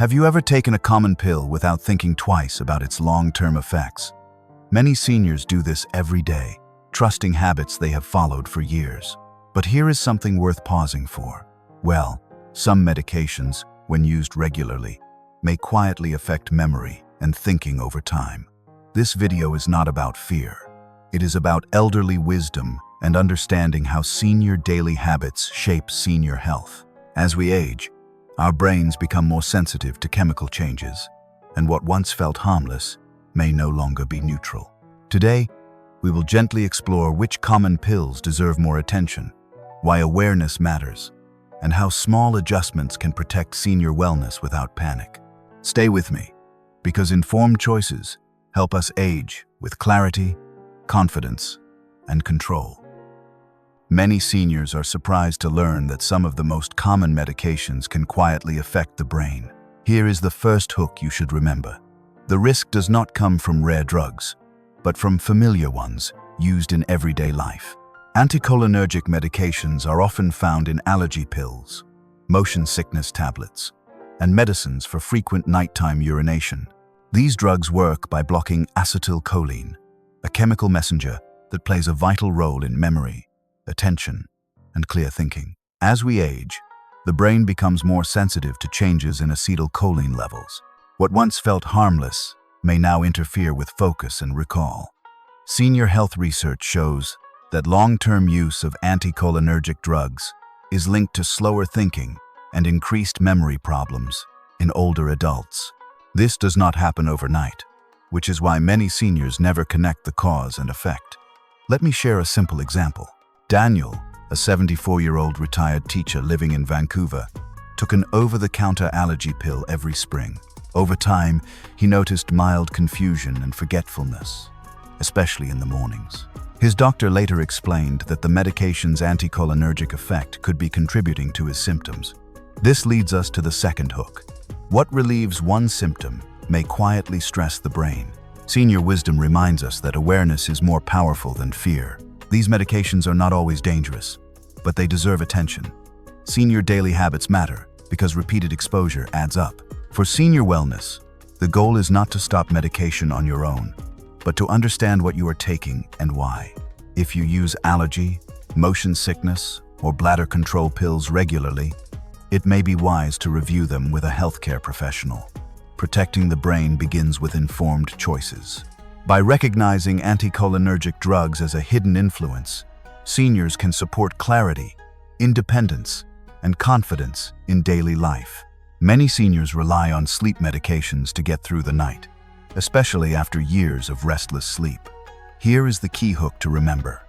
Have you ever taken a common pill without thinking twice about its long-term effects? Many seniors do this every day, trusting habits they have followed for years. But here is something worth pausing for. Well, some medications, when used regularly, may quietly affect memory and thinking over time. This video is not about fear. It is about elderly wisdom and understanding how senior daily habits shape senior health. As we age, our brains become more sensitive to chemical changes, and what once felt harmless may no longer be neutral. Today, we will gently explore which common pills deserve more attention, why awareness matters, and how small adjustments can protect senior wellness without panic. Stay with me, because informed choices help us age with clarity, confidence, and control. Many seniors are surprised to learn that some of the most common medications can quietly affect the brain. Here is the first hook you should remember. The risk does not come from rare drugs, but from familiar ones used in everyday life. Anticholinergic medications are often found in allergy pills, motion sickness tablets, and medicines for frequent nighttime urination. These drugs work by blocking acetylcholine, a chemical messenger that plays a vital role in memory, attention, and clear thinking. As we age, the brain becomes more sensitive to changes in acetylcholine levels. What once felt harmless may now interfere with focus and recall. Senior health research shows that long-term use of anticholinergic drugs is linked to slower thinking and increased memory problems in older adults. This does not happen overnight, which is why many seniors never connect the cause and effect. Let me share a simple example. Daniel, a 74-year-old retired teacher living in Vancouver, took an over-the-counter allergy pill every spring. Over time, he noticed mild confusion and forgetfulness, especially in the mornings. His doctor later explained that the medication's anticholinergic effect could be contributing to his symptoms. This leads us to the second hook. What relieves one symptom may quietly stress the brain. Senior wisdom reminds us that awareness is more powerful than fear. These medications are not always dangerous, but they deserve attention. Senior daily habits matter because repeated exposure adds up. For senior wellness, the goal is not to stop medication on your own, but to understand what you are taking and why. If you use allergy, motion sickness, or bladder control pills regularly, it may be wise to review them with a healthcare professional. Protecting the brain begins with informed choices. By recognizing anticholinergic drugs as a hidden influence, seniors can support clarity, independence, and confidence in daily life. Many seniors rely on sleep medications to get through the night, especially after years of restless sleep. Here is the key hook to remember.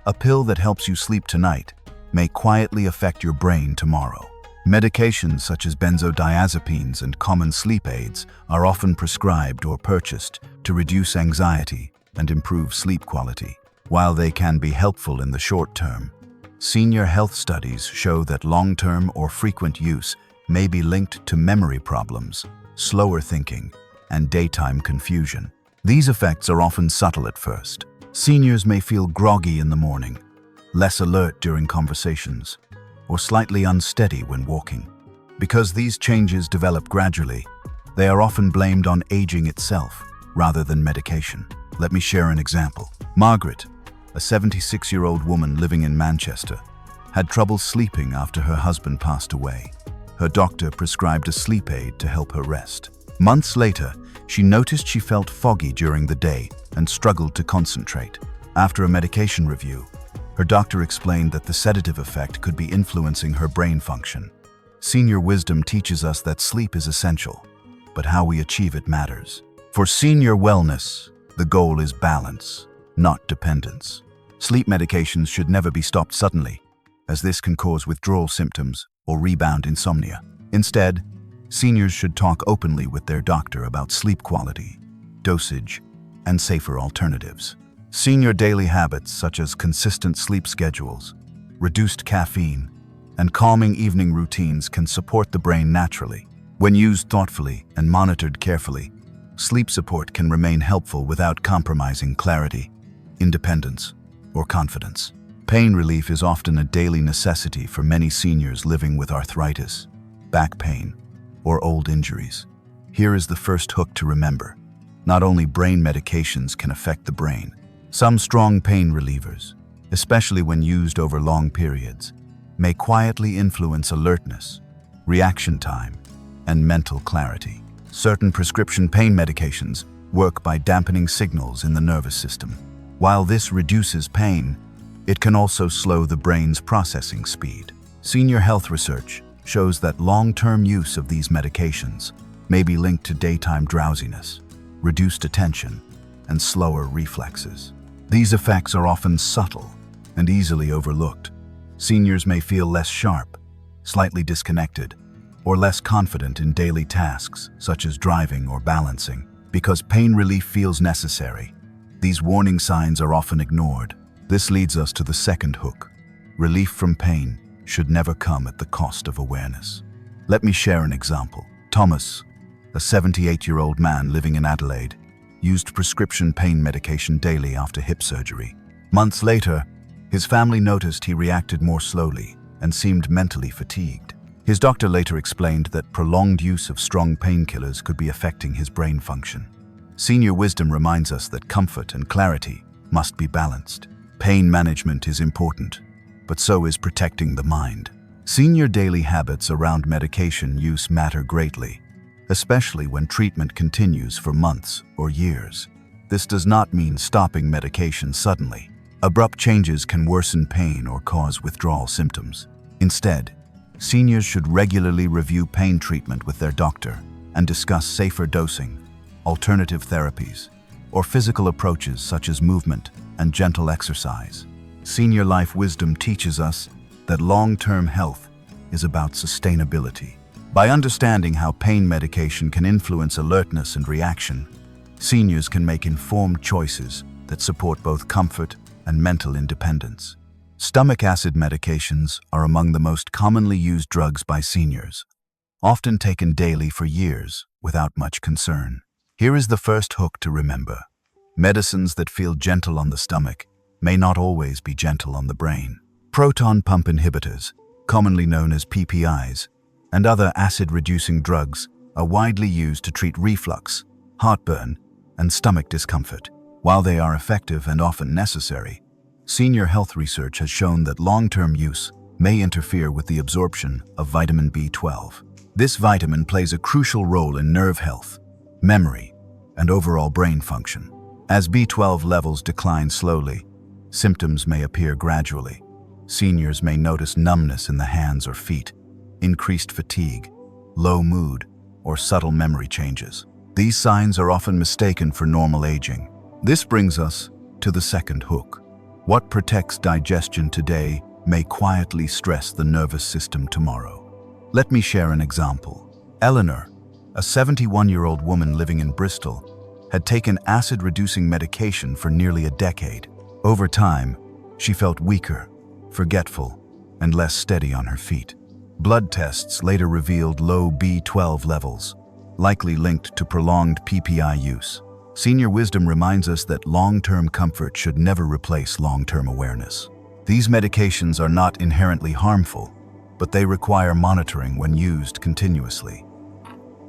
A pill that helps you sleep tonight may quietly affect your brain tomorrow. Medications such as benzodiazepines and common sleep aids are often prescribed or purchased to reduce anxiety and improve sleep quality. While they can be helpful in the short term, senior health studies show that long-term or frequent use may be linked to memory problems, slower thinking, and daytime confusion. These effects are often subtle at first. Seniors may feel groggy in the morning, less alert during conversations, or slightly unsteady when walking. Because these changes develop gradually, they are often blamed on aging itself rather than medication. Let me share an example. Margaret, a 76-year-old woman living in Manchester, had trouble sleeping after her husband passed away. Her doctor prescribed a sleep aid to help her rest. Months later, she noticed she felt foggy during the day and struggled to concentrate. After a medication review, her doctor explained that the sedative effect could be influencing her brain function. Senior wisdom teaches us that sleep is essential, but how we achieve it matters. For senior wellness, the goal is balance, not dependence. Sleep medications should never be stopped suddenly, as this can cause withdrawal symptoms or rebound insomnia. Instead, seniors should talk openly with their doctor about sleep quality, dosage, and safer alternatives. Senior daily habits such as consistent sleep schedules, reduced caffeine, and calming evening routines can support the brain naturally. When used thoughtfully and monitored carefully, sleep support can remain helpful without compromising clarity, independence, or confidence. Pain relief is often a daily necessity for many seniors living with arthritis, back pain, or old injuries. Here is the first hook to remember. Not only brain medications can affect the brain. Some strong pain relievers, especially when used over long periods, may quietly influence alertness, reaction time, and mental clarity. Certain prescription pain medications work by dampening signals in the nervous system. While this reduces pain, it can also slow the brain's processing speed. Senior health research shows that long-term use of these medications may be linked to daytime drowsiness, reduced attention, and slower reflexes. These effects are often subtle and easily overlooked. Seniors may feel less sharp, slightly disconnected, or less confident in daily tasks such as driving or balancing. Because pain relief feels necessary, these warning signs are often ignored. This leads us to the second hook. Relief from pain should never come at the cost of awareness. Let me share an example. Thomas, a 78-year-old man living in Adelaide, used prescription pain medication daily after hip surgery. Months later, his family noticed he reacted more slowly and seemed mentally fatigued. His doctor later explained that prolonged use of strong painkillers could be affecting his brain function. Senior wisdom reminds us that comfort and clarity must be balanced. Pain management is important, but so is protecting the mind. Senior daily habits around medication use matter greatly, especially when treatment continues for months or years. This does not mean stopping medication suddenly. Abrupt changes can worsen pain or cause withdrawal symptoms. Instead, seniors should regularly review pain treatment with their doctor and discuss safer dosing, alternative therapies, or physical approaches such as movement and gentle exercise. Senior life wisdom teaches us that long-term health is about sustainability. By understanding how pain medication can influence alertness and reaction, seniors can make informed choices that support both comfort and mental independence. Stomach acid medications are among the most commonly used drugs by seniors, often taken daily for years without much concern. Here is the first hook to remember. Medicines that feel gentle on the stomach may not always be gentle on the brain. Proton pump inhibitors, commonly known as PPIs, and other acid-reducing drugs are widely used to treat reflux, heartburn, and stomach discomfort. While they are effective and often necessary, senior health research has shown that long-term use may interfere with the absorption of vitamin B12. This vitamin plays a crucial role in nerve health, memory, and overall brain function. As B12 levels decline slowly, symptoms may appear gradually. Seniors may notice numbness in the hands or feet, increased fatigue, low mood, or subtle memory changes. These signs are often mistaken for normal aging. This brings us to the second hook. What protects digestion today may quietly stress the nervous system tomorrow. Let me share an example. Eleanor, a 71-year-old woman living in Bristol, had taken acid-reducing medication for nearly a decade. Over time, she felt weaker, forgetful, and less steady on her feet. Blood tests later revealed low B12 levels, likely linked to prolonged PPI use. Senior wisdom reminds us that long-term comfort should never replace long-term awareness. These medications are not inherently harmful, but they require monitoring when used continuously.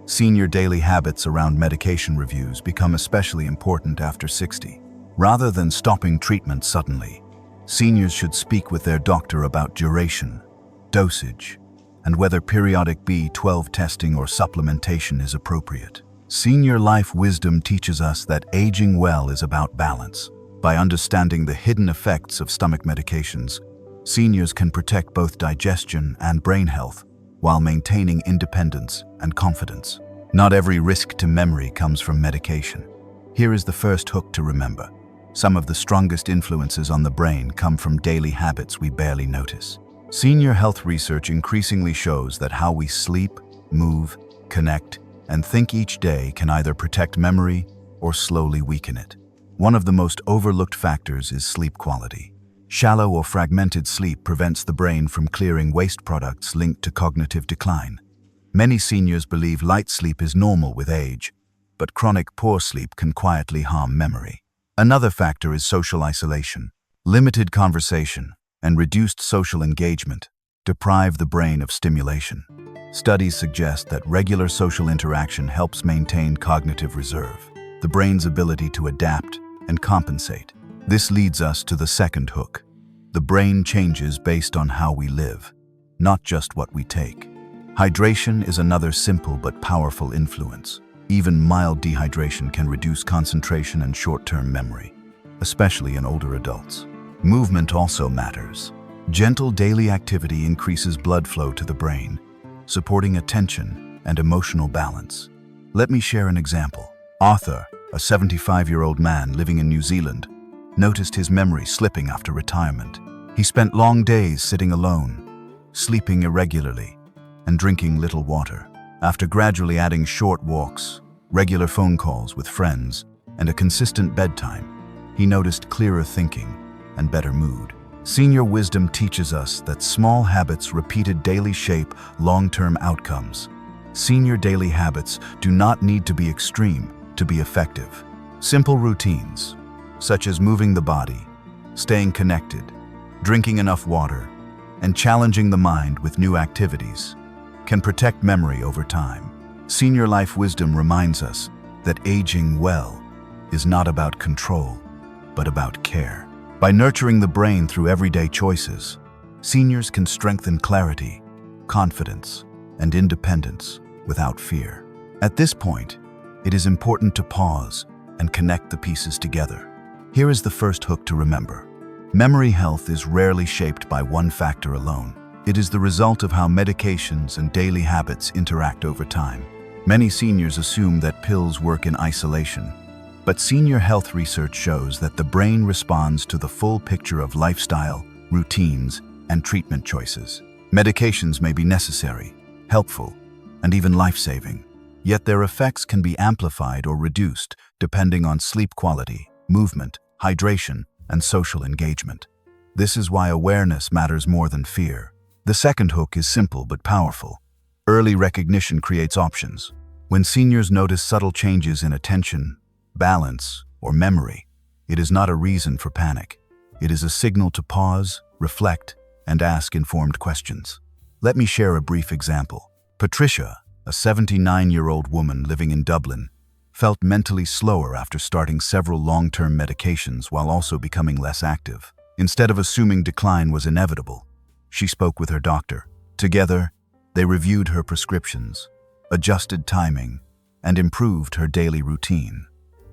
Senior daily habits around medication reviews become especially important after 60. Rather than stopping treatment suddenly, seniors should speak with their doctor about duration, dosage, and whether periodic B12 testing or supplementation is appropriate. Senior life wisdom teaches us that aging well is about balance. By understanding the hidden effects of stomach medications, seniors can protect both digestion and brain health while maintaining independence and confidence. Not every risk to memory comes from medication. Here is the first hook to remember. Some of the strongest influences on the brain come from daily habits we barely notice. Senior health research increasingly shows that how we sleep, move, connect, and think each day can either protect memory or slowly weaken it. One of the most overlooked factors is sleep quality. Shallow or fragmented sleep prevents the brain from clearing waste products linked to cognitive decline. Many seniors believe light sleep is normal with age, but chronic poor sleep can quietly harm memory. Another factor is social isolation. Limited conversation and reduced social engagement deprive the brain of stimulation. Studies suggest that regular social interaction helps maintain cognitive reserve, the brain's ability to adapt and compensate. This leads us to the second hook. The brain changes based on how we live, not just what we take. Hydration is another simple but powerful influence. Even mild dehydration can reduce concentration and short-term memory, especially in older adults. Movement also matters. Gentle daily activity increases blood flow to the brain, supporting attention and emotional balance. Let me share an example. Arthur, a 75-year-old man living in New Zealand, noticed his memory slipping after retirement. He spent long days sitting alone, sleeping irregularly, and drinking little water. After gradually adding short walks, regular phone calls with friends, and a consistent bedtime, he noticed clearer thinking and better mood. Senior wisdom teaches us that small habits repeated daily shape long-term outcomes. Senior daily habits do not need to be extreme to be effective. Simple routines, such as moving the body, staying connected, drinking enough water, and challenging the mind with new activities, can protect memory over time. Senior life wisdom reminds us that aging well is not about control, but about care. By nurturing the brain through everyday choices, seniors can strengthen clarity, confidence, and independence without fear. At this point, it is important to pause and connect the pieces together. Here is the first hook to remember. Memory health is rarely shaped by one factor alone. It is the result of how medications and daily habits interact over time. Many seniors assume that pills work in isolation, but senior health research shows that the brain responds to the full picture of lifestyle, routines, and treatment choices. Medications may be necessary, helpful, and even life-saving, yet their effects can be amplified or reduced depending on sleep quality, movement, hydration, and social engagement. This is why awareness matters more than fear. The second hook is simple but powerful. Early recognition creates options. When seniors notice subtle changes in attention, balance, or memory, it is not a reason for panic. It is a signal to pause, reflect, and ask informed questions. Let me share a brief example. Patricia, a 79-year-old woman living in Dublin, felt mentally slower after starting several long-term medications while also becoming less active. Instead of assuming decline was inevitable, she spoke with her doctor. Together, they reviewed her prescriptions, adjusted timing, and improved her daily routine.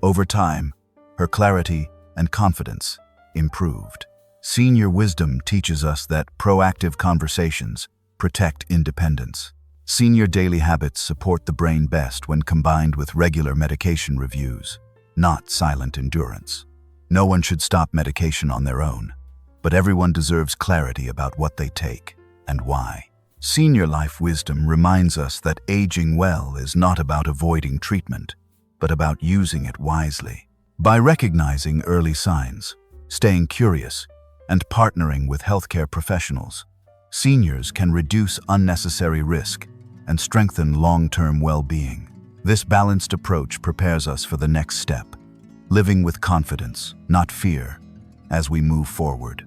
Over time, her clarity and confidence improved. Senior wisdom teaches us that proactive conversations protect independence. Senior daily habits support the brain best when combined with regular medication reviews, not silent endurance. No one should stop medication on their own, but everyone deserves clarity about what they take and why. Senior life wisdom reminds us that aging well is not about avoiding treatment, but about using it wisely. By recognizing early signs, staying curious, and partnering with healthcare professionals, seniors can reduce unnecessary risk and strengthen long-term well-being. This balanced approach prepares us for the next step, living with confidence, not fear, as we move forward.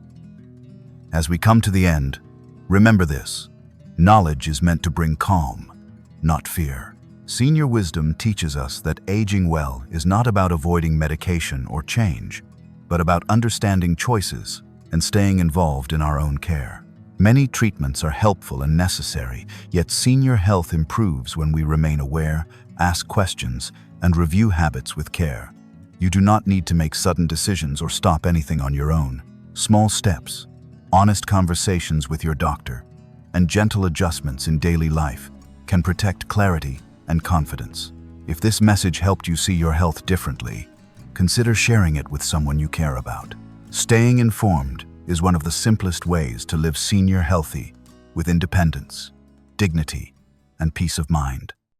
As we come to the end, remember this: knowledge is meant to bring calm, not fear. Senior wisdom teaches us that aging well is not about avoiding medication or change, but about understanding choices and staying involved in our own care. Many treatments are helpful and necessary, yet senior health improves when we remain aware, ask questions, and review habits with care. You do not need to make sudden decisions or stop anything on your own. Small steps, honest conversations with your doctor, and gentle adjustments in daily life can protect clarity and confidence. If this message helped you see your health differently, consider sharing it with someone you care about. Staying informed is one of the simplest ways to live senior healthy with independence, dignity, and peace of mind.